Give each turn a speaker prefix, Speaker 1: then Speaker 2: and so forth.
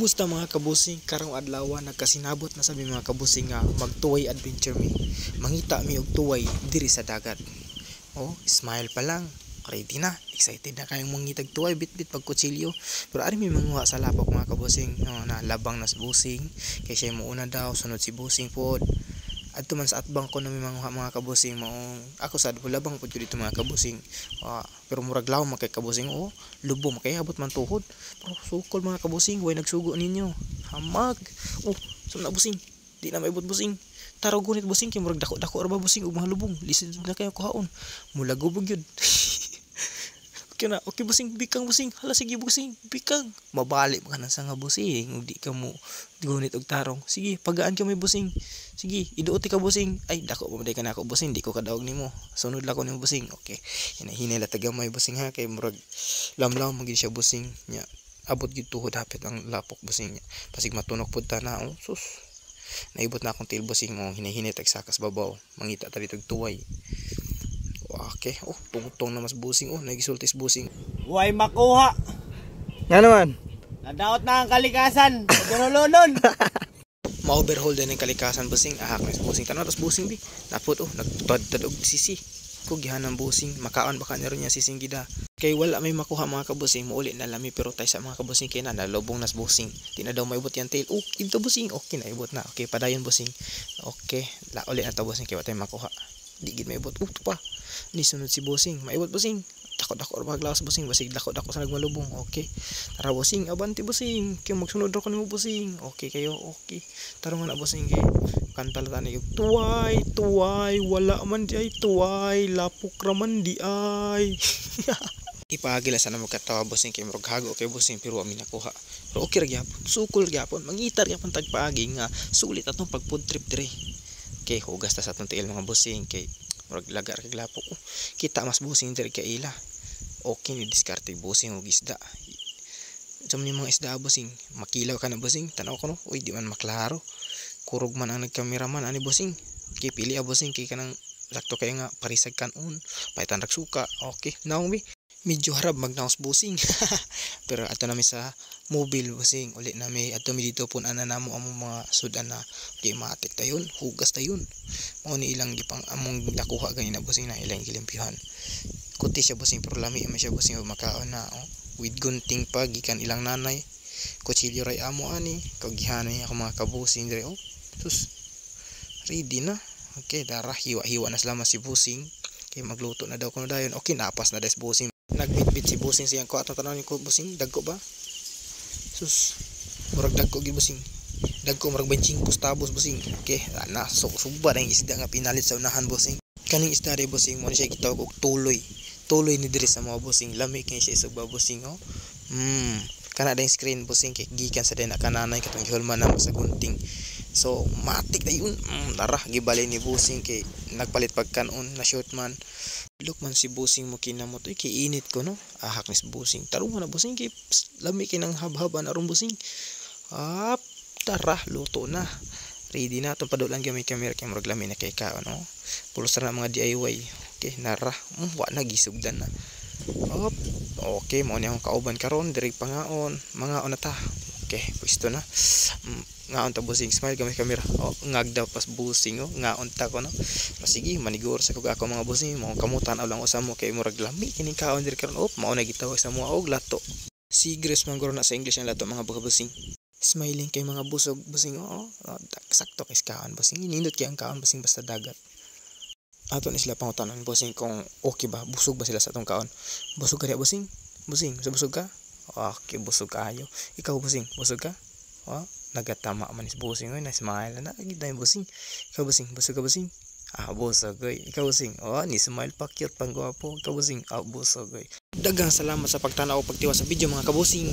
Speaker 1: Kumusta mga kabusing? Karong adlaw nagkasinabot na sabi mga kabusing nga magtuway adventure mi. Mangita mi og tuway diri sa dagat. Oh, smile pa lang. Ready na. Excited na kayong mangitag tuway bit-bit pag kutsilyo. Pero ari mi manguha sa lapok mga kabusing. Na labang na si busing. Kay siya mo una daw sunod si busing pod. Adto man sa atbang ko na may mga kabusing maong ako sad labang pud dito mga kabusing. Pero murag law man kay kabusing lubo makayabot man tuhod. Pero sukol mga kabusing way nagsugo ninyo. Hamag. Sumna busing. Di na maibot busing. Taraw gunit busing kay murag dako-dako ra ba busing ug mga lubong. Lisid na kayo kuhaon. Mula gubog yun. Okay busing, bikang busing. Hala sige busing, bikang. Mabalik ka na sa nga busing. Di ka mo gunit og tarong. Sige, pagaan ka may busing. Sige, iduoti ka busing. Ay, dako pa ka na ako busing. Di ko kadawag nimo. Sunod la ko nimo busing. Okay. Hinahinay la taga may busing ha kay murag lamlaw magid siya busing nya. Abot gid tuhod hapit ang lapok busing nya. Pasig matunok pud ta na. Sus. Naibot na akong til busing mo. Hinahinay tag sakas babaw. Mangita ta dito tuway. Okay, tungtong na mas busing. Nagisultis busing.
Speaker 2: Huwag makuha.
Speaker 1: Yan naman.
Speaker 2: Nadaot na ang kalikasan. Dunulunon.
Speaker 1: Ma-overhaul din ang kalikasan busing. Ahak na busing. Tanong tapos busing di. Napot nagtad-tad og sisi. Kugihan ng busing. Makaon baka niya niya sising gida. Kay wala may makuha mga kabusing. Muuli na lami pero tayo sa mga kabusing kaya na nalobong nas busing. Di na daw maibot yan tail. Ito busing. Okay na ibot na. Okay, padayon busing. Okay, uli na to busing kaya wala tayo makuha. Di gid maibot. Ito pa. Ni sunod si busing. Maibot busing. Dako-dako ra baglawas busing. Basig dako-dako sa nagmalubong. Okay. Tara busing. Abanti busing. Kaya magsunod ra ko nimo busing. Okay kayo. Okay. Tara nga na busing kay. Kanta la tani yung tuway, tuway. Wala man di ay tuway. Lapok ra man di ay. Ipagila sana magkatawa busing kay murag hago kay busing pero amin nakuha. Pero okay ra gyapon. Sukol gyapon. Mangitar gyapon tagpaagi nga sulit atong pag food trip dire. Kay hugas ta sa atong tiil mga busing kay murag lagar kay lapok. Kita mas busing diri kay ila. Okay ni diskarte busing og isda. Sa mga isda busing, makilaw ka na busing. Tanaw ko no. Uy, di man maklaro. Kurog man ang nagkameraman ani busing. Kay pili busing kay kanang sakto kay nga parisag kanon. Paitan rag suka. Okay, naong bi. Medyo harap magnaos busing. Pero ato nami sa mobile busing. Uli nami ato mi dito pun ana namo among mga sudan na kay matik tayon, hugas tayon. Mao ni ilang gipang among nakuha ganina busing na ilang gilimpihan. Kuti siya busing pero lami man siya busing makaon na with gunting pa gikan ilang nanay. Kutsilyo ray amo ani, kagihanay ako mga kabusing dire. Sus. Ready na. Okay, dara hiwa-hiwa na sila si busing. Kay magluto na daw kuno dayon. Okay, napas na des busing. Nagbitbit si busing siyang ko atong tanan ko busing dagko ba? Sus. Murag dagko gi busing. Dagko murag 25 tabos busing. Okay, na suba ang isda nga pinalit sa unahan busing. Kaning isda ray busing mo siya gitawag og tuloy. Tuloy ni diri sa mga busing. Lami kay siya isog ba busing Kana ding screen busing kay gikan sa dina kananay katong gihulman na sa gunting. So matik na yun. Tara gibali ni busing kay nagpalit pagkanon na short man. Look man si busing mo kinamot kay init ko no. Ahak ni busing. Tarong na busing kay lami kay nang habhaban aron busing. Tara luto na. Ready na itong padulan gamay camera kay murag lami na kay kao no. Pulos na mga DIY. Okay, nara. Wa na gisugdan na. Okay, mo ni akong kauban karon diri pangaon. Mangaon na ta. Okay, pwesto na. Ngaon ta busing smile gamay camera. Ngagda pas busing ngaon ta ko no. Sige, manigor sa kog ako mga busing mo kamutan aw lang usa mo kay murag lami kining kaon diri karon. Mao na gitawag sa mo og lato. Sigres man guro na sa English ang lato mga busing. Smiling kay mga busog busing sakto kay kaon busing nindot kay ang kaon busing basta dagat. Ato ni sila pangutanon busing kung okay ba busog ba sila sa atong kaon. Busog ka diha busing? Busing, busog ka? Okay, busog kayo. Ikaw busing, busog ka? Nagatama man is busing na smile na gid na busing. Ikaw busing, busog ka busing? Busog oy. Ikaw busing. Ni smile pa cute pang gwapo. Ikaw busing. Busog oy. Daghang salamat sa pagtanaw o pagtiwas sa video mga kabusing.